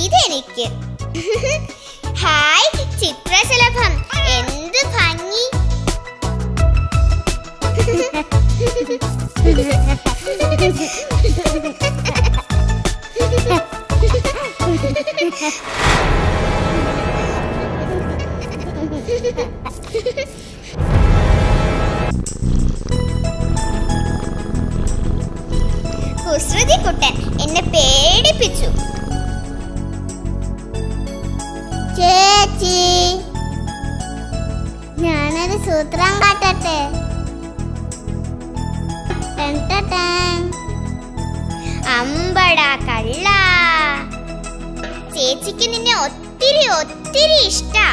ഇതെനിക്ക്. ഹായ് ചിത്രശലഭം, എന്ത് ഭംഗി. കുസൃതി കുട്ടൻ എന്നെ പേടിപ്പിച്ചു. ചേച്ചി, ഞാനൊരു സൂത്രം കാട്ടട്ടെ. അമ്പടാ കള്ള, ചേച്ചിക്ക് നിന്നെ ഒത്തിരി ഒത്തിരി ഇഷ്ടാ.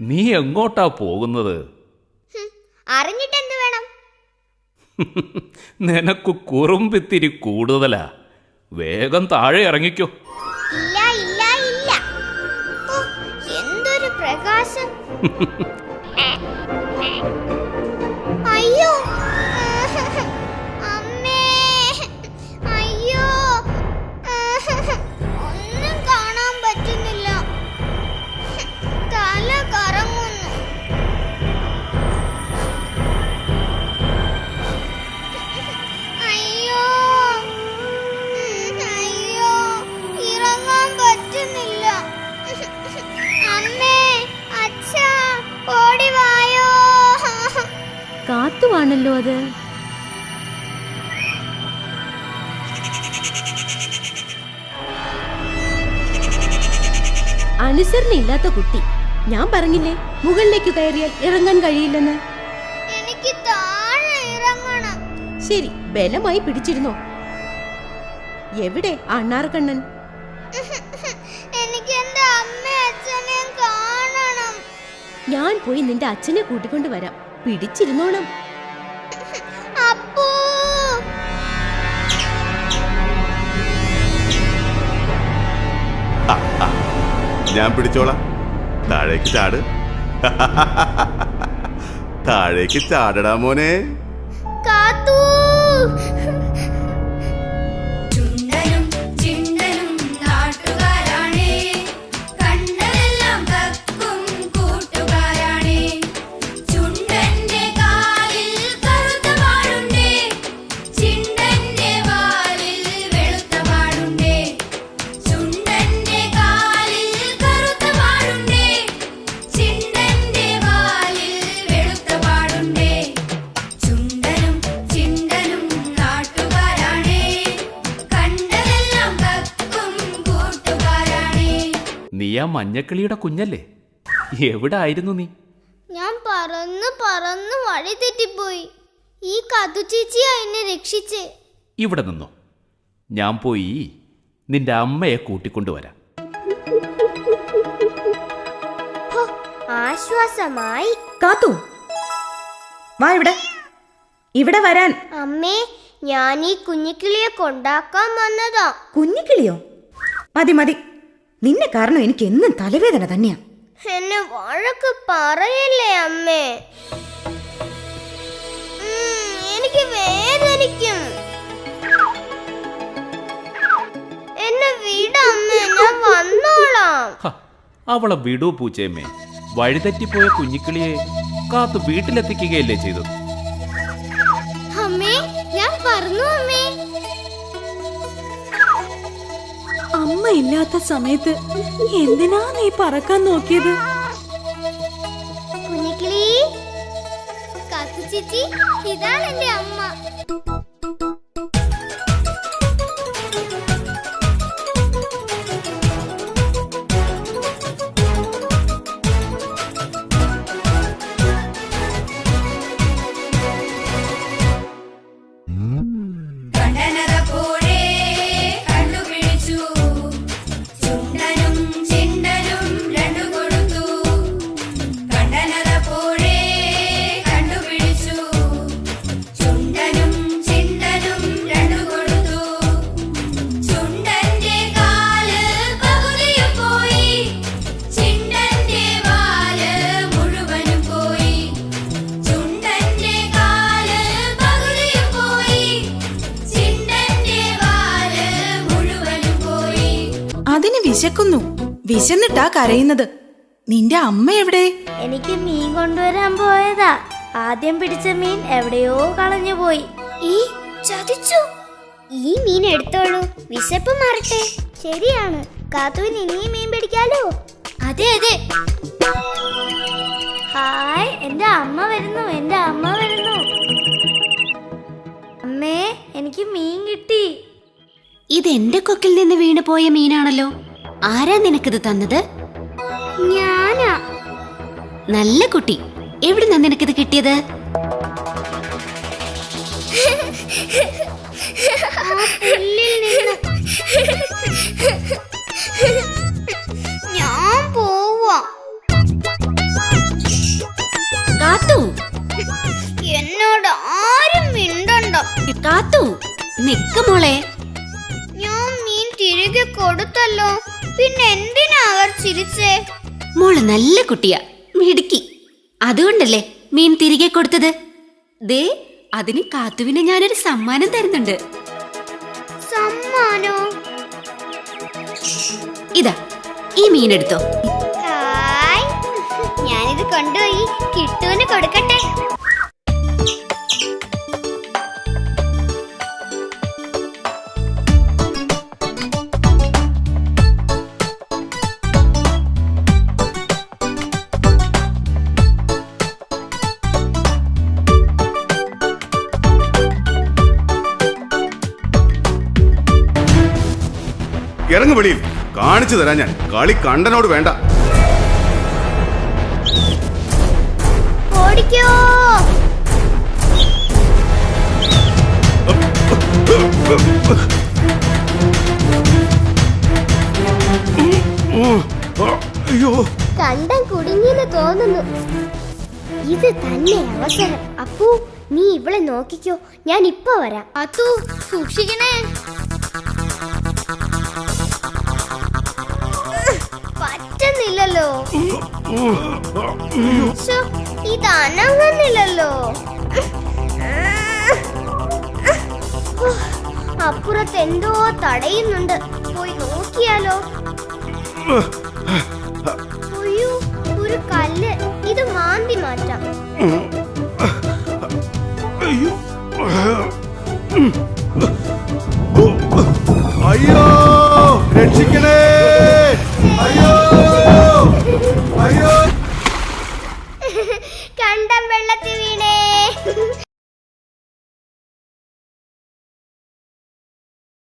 നീ എങ്ങോട്ടാ പോകുന്നത്? അറിഞ്ഞിട്ട് എന്ത് വേണം? നിനക്ക് കുറുമ്പിത്തിരി കൂടുതലാ. വേഗം താഴെ ഇറങ്ങിക്കോ. ഇല്ല ഇല്ല ഇല്ല. എന്തൊരു പ്രകാശം. അയ്യോ അമ്മേ, അയ്യോ, ഒന്നും കാണാൻ പറ്റുന്നില്ല. തല കറങ്ങുന്നു. അയ്യോ അയ്യോ, ഇറങ്ങാൻ പറ്റുന്നില്ല. അമ്മേ, അച്ഛാ, ഓടി വായോ. കാത്തുവാണല്ലോ അത്. അനുസരണയില്ലാത്ത കുട്ടി. ഞാൻ പറഞ്ഞില്ലേ മുകളിലേക്ക് കയറിയാൽ ഇറങ്ങാൻ കഴിയില്ലെന്ന്. എനിക്ക് താഴെ ഇറങ്ങണം. ശരി, ബലമായി പിടിച്ചിരുന്നോ. എവിടെ അണ്ണാർക്കണ്ണൻ? എനിക്ക് എന്റെ അമ്മയും അച്ഛനെയും കാണണം. ഞാൻ പോയി നിന്റെ അച്ഛനെ കൂട്ടിക്കൊണ്ട് വരാം. പിടിച്ചിരുന്നോണം. അപ്പൂ, ഞാൻ പിടിച്ചോളാം. താഴേക്ക് ചാട്. താഴേക്ക് ചാടടാ മോനെ. കാത്തു. നീ ആ മഞ്ഞക്കിളിയുടെ കുഞ്ഞല്ലേ? എവിടെ ആയിരുന്നു നീ? ഞാൻ പറന്ന് പറന്ന് വഴി തെറ്റിപ്പോയി. ഈ കാത്തു ചേച്ചിയാ എന്നെ രക്ഷിച്ചേ. ഇവിടെ നിന്നോ, ഞാൻ പോയി നിന്റെ അമ്മയെ കൂട്ടിക്കൊണ്ടുവരാം. ആശ്വാസമായി. കാത്തു, വാ ഇവിടെ. ഇവിടെ വരാൻ. അമ്മേ, ഞാൻ ഈ കുഞ്ഞിക്കിളിയെ കൊണ്ടാക്കാൻ വന്നതാ. കുഞ്ഞിക്കിളിയോ? മതി മതി. നിന്നെ കാരണം എനിക്ക് എന്നും തലവേദന തന്നെയാ. എന്നെ വഴക്ക് പറയല്ലേ അമ്മേ. എനിക്ക് വേദനിക്കും. എന്നെ വിടമ്മേ, ഞാൻ വന്നോളാം. അവളെ വിടൂ പൂച്ചയമ്മേ. വഴിതെറ്റിപ്പോയ കുഞ്ഞിക്കിളിയെ കാത്തു വീട്ടിലെത്തിക്കുകയല്ലേ ചെയ്തത്? അമ്മേ, ഞാൻ പറഞ്ഞു അമ്മേ. അമ്മ ഇല്ലാത്ത സമയത്ത് എന്തിനാ നീ പറക്കാൻ നോക്കിയത്? കുഞ്ഞിക്കിളി, കാത്തു കാത്തുചേച്ചി, ഇതാണ് എന്റെ അമ്മ. അതിന് വിശക്കുന്നു. വിശന്നിട്ടാ കരയുന്നത്. നിന്റെ അമ്മ എവിടെ? എനിക്ക് മീൻ കൊണ്ടുവരാൻ പോയതാ. ആദ്യം പിടിച്ച മീൻ എവിടെയോ കളഞ്ഞുപോയി. ചതിച്ചു. ഈ മീൻ എടുത്തോളൂ, വിശപ്പ് മാറട്ടെ. ശരിയാണ്, കാത്തുവിന് ഇനിയും മീൻ പിടിക്കാലോ. അതെ അതെ. ഹായ്, എന്റെ അമ്മ വരുന്നു, എന്റെ അമ്മ വരുന്നു. അമ്മേ, എനിക്ക് മീൻ കിട്ടി. ഇതെന്റെ കൊക്കിൽ നിന്ന് വീണു പോയ മീനാണല്ലോ. ആരാ നിനക്കിത് തന്നത്? ഞാനാ. നല്ല കുട്ടി. എവിടുന്നാ നിനക്കിത് കിട്ടിയത്? ഞാൻ പോവാ. കാത്തു, എന്നോട് ആരും മിണ്ടണ്ട. കാത്തു, നിക്ക് മോളെ. ഞാൻ മീൻ തിരികെ കൊടുത്തല്ലോ, പിന്നെ എന്തിനാ അവർ ചിരിച്ചേ? മോള് നല്ല കുട്ടിയാ, മിടുക്കി. അതുകൊണ്ടല്ലേ മീൻ തിരികെ കൊടുത്തത്. ദേ, അതിന് കാത്തുവിന് ഞാനൊരു സമ്മാനം തരുന്നുണ്ട്. സമ്മാനോ? ഇതാ, ഈ മീൻ എടുത്തോ. ഹായ്, ഞാനിത് കൊണ്ടുപോയി കിട്ടുവിന് കൊടുക്കട്ടെ. ഇറങ്ങു വെളിയിൽ. കാണിച്ചു തരാം ഞാൻ. കളി കണ്ടനോട് വേണ്ട. ഓടിക്കോ. അയ്യോ, കണ്ടം കുടുങ്ങിയെന്ന് തോന്നുന്നു. ഇത് തന്നെ അവസരം. അപ്പു, നീ ഇവളെ നോക്കിക്കോ, ഞാൻ ഇപ്പൊ വരാം. അതു സൂക്ഷിക്കണേ. പറ്റുന്നില്ലല്ലോ. ഇത് അനങ്ങുന്നില്ലല്ലോ. അപ്പുറത്ത് എന്തോ തടയുന്നുണ്ട്. പോയി നോക്കിയാലോ? അയ്യോ, ഒരു കല്ല്. ഇത് മാന്തി മാറ്റാം. അയ്യോ, രക്ഷിക്കണേ.